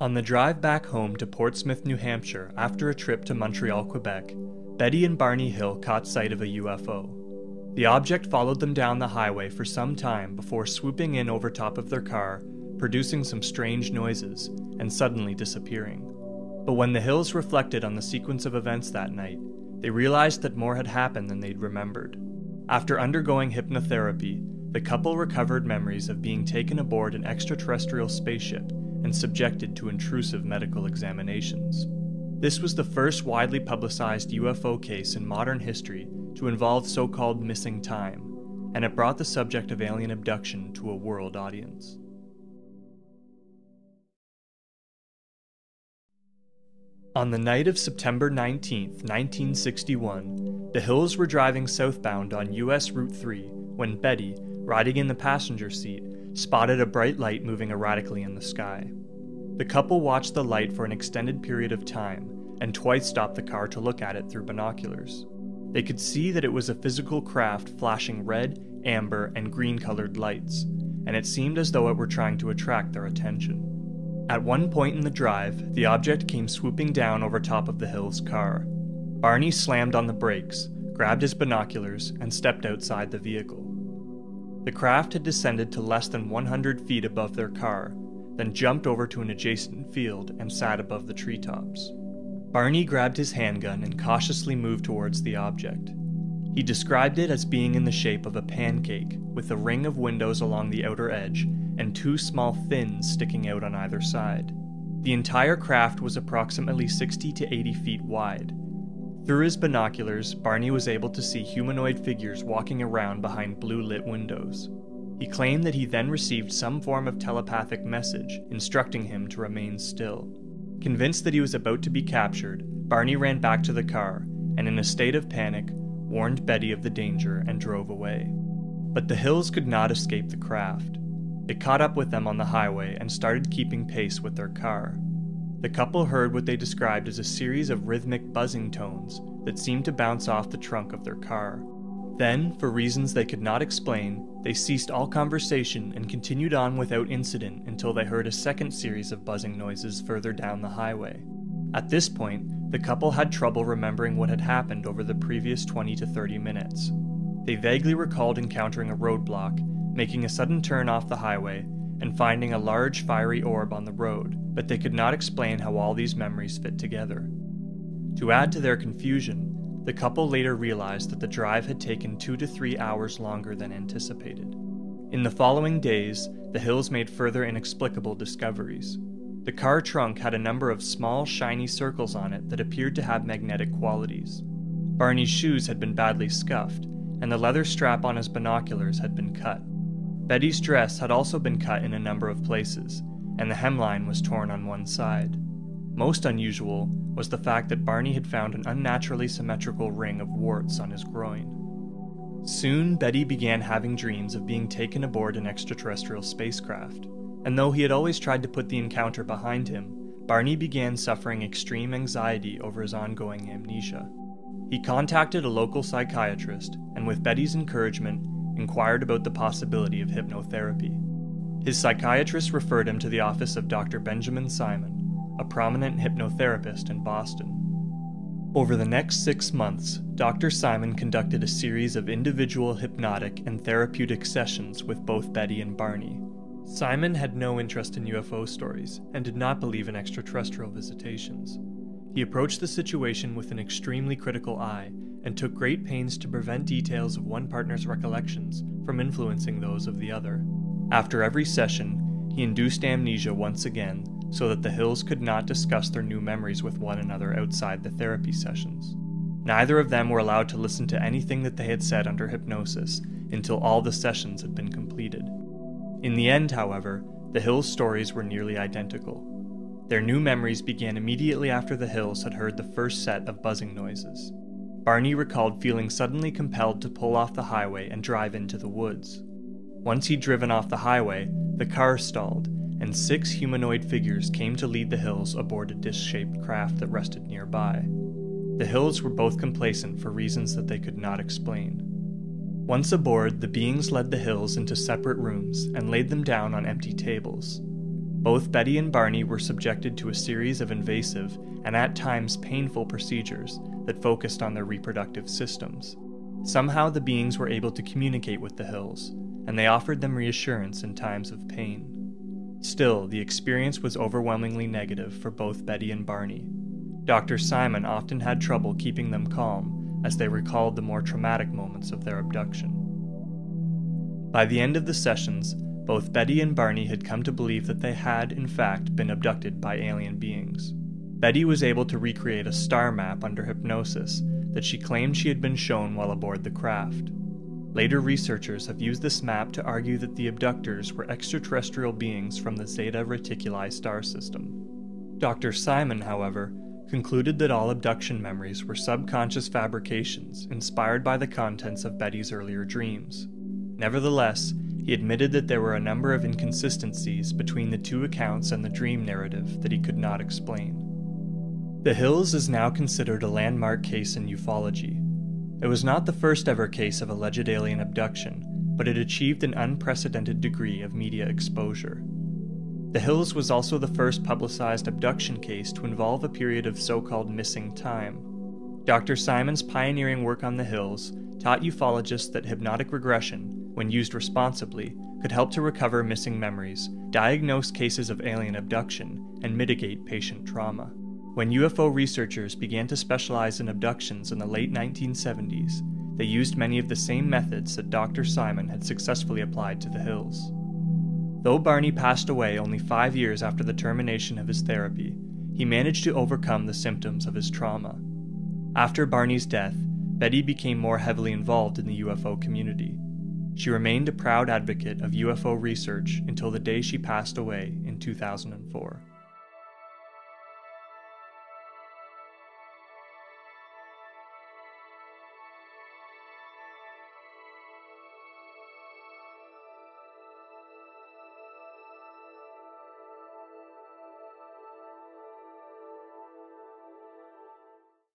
On the drive back home to Portsmouth, New Hampshire after a trip to Montreal, Quebec, Betty and Barney Hill caught sight of a UFO. The object followed them down the highway for some time before swooping in over top of their car, producing some strange noises, and suddenly disappearing. But when the Hills reflected on the sequence of events that night, they realized that more had happened than they'd remembered. After undergoing hypnotherapy, the couple recovered memories of being taken aboard an extraterrestrial spaceship and subjected to intrusive medical examinations. This was the first widely publicized UFO case in modern history to involve so-called missing time, and it brought the subject of alien abduction to a world audience. On the night of September 19, 1961, the Hills were driving southbound on US Route 3 when Betty, riding in the passenger seat, spotted a bright light moving erratically in the sky. The couple watched the light for an extended period of time and twice stopped the car to look at it through binoculars. They could see that it was a physical craft flashing red, amber, and green-colored lights, and it seemed as though it were trying to attract their attention. At one point in the drive, the object came swooping down over top of the Hills' car. Barney slammed on the brakes, grabbed his binoculars, and stepped outside the vehicle. The craft had descended to less than 100 feet above their car, then jumped over to an adjacent field and sat above the treetops. Barney grabbed his handgun and cautiously moved towards the object. He described it as being in the shape of a pancake, with a ring of windows along the outer edge and two small fins sticking out on either side. The entire craft was approximately 60 to 80 feet wide. Through his binoculars, Barney was able to see humanoid figures walking around behind blue-lit windows. He claimed that he then received some form of telepathic message instructing him to remain still. Convinced that he was about to be captured, Barney ran back to the car and, in a state of panic, warned Betty of the danger and drove away. But the Hills could not escape the craft. It caught up with them on the highway and started keeping pace with their car. The couple heard what they described as a series of rhythmic buzzing tones that seemed to bounce off the trunk of their car. Then, for reasons they could not explain, they ceased all conversation and continued on without incident until they heard a second series of buzzing noises further down the highway. At this point, the couple had trouble remembering what had happened over the previous 20 to 30 minutes. They vaguely recalled encountering a roadblock, making a sudden turn off the highway, and finding a large fiery orb on the road, but they could not explain how all these memories fit together. To add to their confusion, the couple later realized that the drive had taken 2 to 3 hours longer than anticipated. In the following days, the Hills made further inexplicable discoveries. The car trunk had a number of small, shiny circles on it that appeared to have magnetic qualities. Barney's shoes had been badly scuffed, and the leather strap on his binoculars had been cut. Betty's dress had also been cut in a number of places, and the hemline was torn on one side. Most unusual was the fact that Barney had found an unnaturally symmetrical ring of warts on his groin. Soon, Betty began having dreams of being taken aboard an extraterrestrial spacecraft, and though he had always tried to put the encounter behind him, Barney began suffering extreme anxiety over his ongoing amnesia. He contacted a local psychiatrist, and with Betty's encouragement, inquired about the possibility of hypnotherapy. His psychiatrist referred him to the office of Dr. Benjamin Simon, a prominent hypnotherapist in Boston. Over the next 6 months, Dr. Simon conducted a series of individual hypnotic and therapeutic sessions with both Betty and Barney. Simon had no interest in UFO stories and did not believe in extraterrestrial visitations. He approached the situation with an extremely critical eye and took great pains to prevent details of one partner's recollections from influencing those of the other. After every session, he induced amnesia once again so that the Hills could not discuss their new memories with one another outside the therapy sessions. Neither of them were allowed to listen to anything that they had said under hypnosis until all the sessions had been completed. In the end, however, the Hills' stories were nearly identical. Their new memories began immediately after the Hills had heard the first set of buzzing noises. Barney recalled feeling suddenly compelled to pull off the highway and drive into the woods. Once he'd driven off the highway, the car stalled, and 6 humanoid figures came to lead the Hills aboard a disc-shaped craft that rested nearby. The Hills were both complacent for reasons that they could not explain. Once aboard, the beings led the Hills into separate rooms and laid them down on empty tables. Both Betty and Barney were subjected to a series of invasive and at times painful procedures that focused on their reproductive systems. Somehow the beings were able to communicate with the Hills, and they offered them reassurance in times of pain. Still, the experience was overwhelmingly negative for both Betty and Barney. Dr. Simon often had trouble keeping them calm as they recalled the more traumatic moments of their abduction. By the end of the sessions, both Betty and Barney had come to believe that they had, in fact, been abducted by alien beings. Betty was able to recreate a star map under hypnosis that she claimed she had been shown while aboard the craft. Later researchers have used this map to argue that the abductors were extraterrestrial beings from the Zeta Reticuli star system. Dr. Simon, however, concluded that all abduction memories were subconscious fabrications inspired by the contents of Betty's earlier dreams. Nevertheless, he admitted that there were a number of inconsistencies between the two accounts and the dream narrative that he could not explain. The Hills is now considered a landmark case in ufology. It was not the first ever case of alleged alien abduction, but it achieved an unprecedented degree of media exposure. The Hills was also the first publicized abduction case to involve a period of so-called missing time. Dr. Simon's pioneering work on the Hills taught ufologists that hypnotic regression, when used responsibly, could help to recover missing memories, diagnose cases of alien abduction, and mitigate patient trauma. When UFO researchers began to specialize in abductions in the late 1970s, they used many of the same methods that Dr. Simon had successfully applied to the Hills. Though Barney passed away only 5 years after the termination of his therapy, he managed to overcome the symptoms of his trauma. After Barney's death, Betty became more heavily involved in the UFO community. She remained a proud advocate of UFO research until the day she passed away in 2004.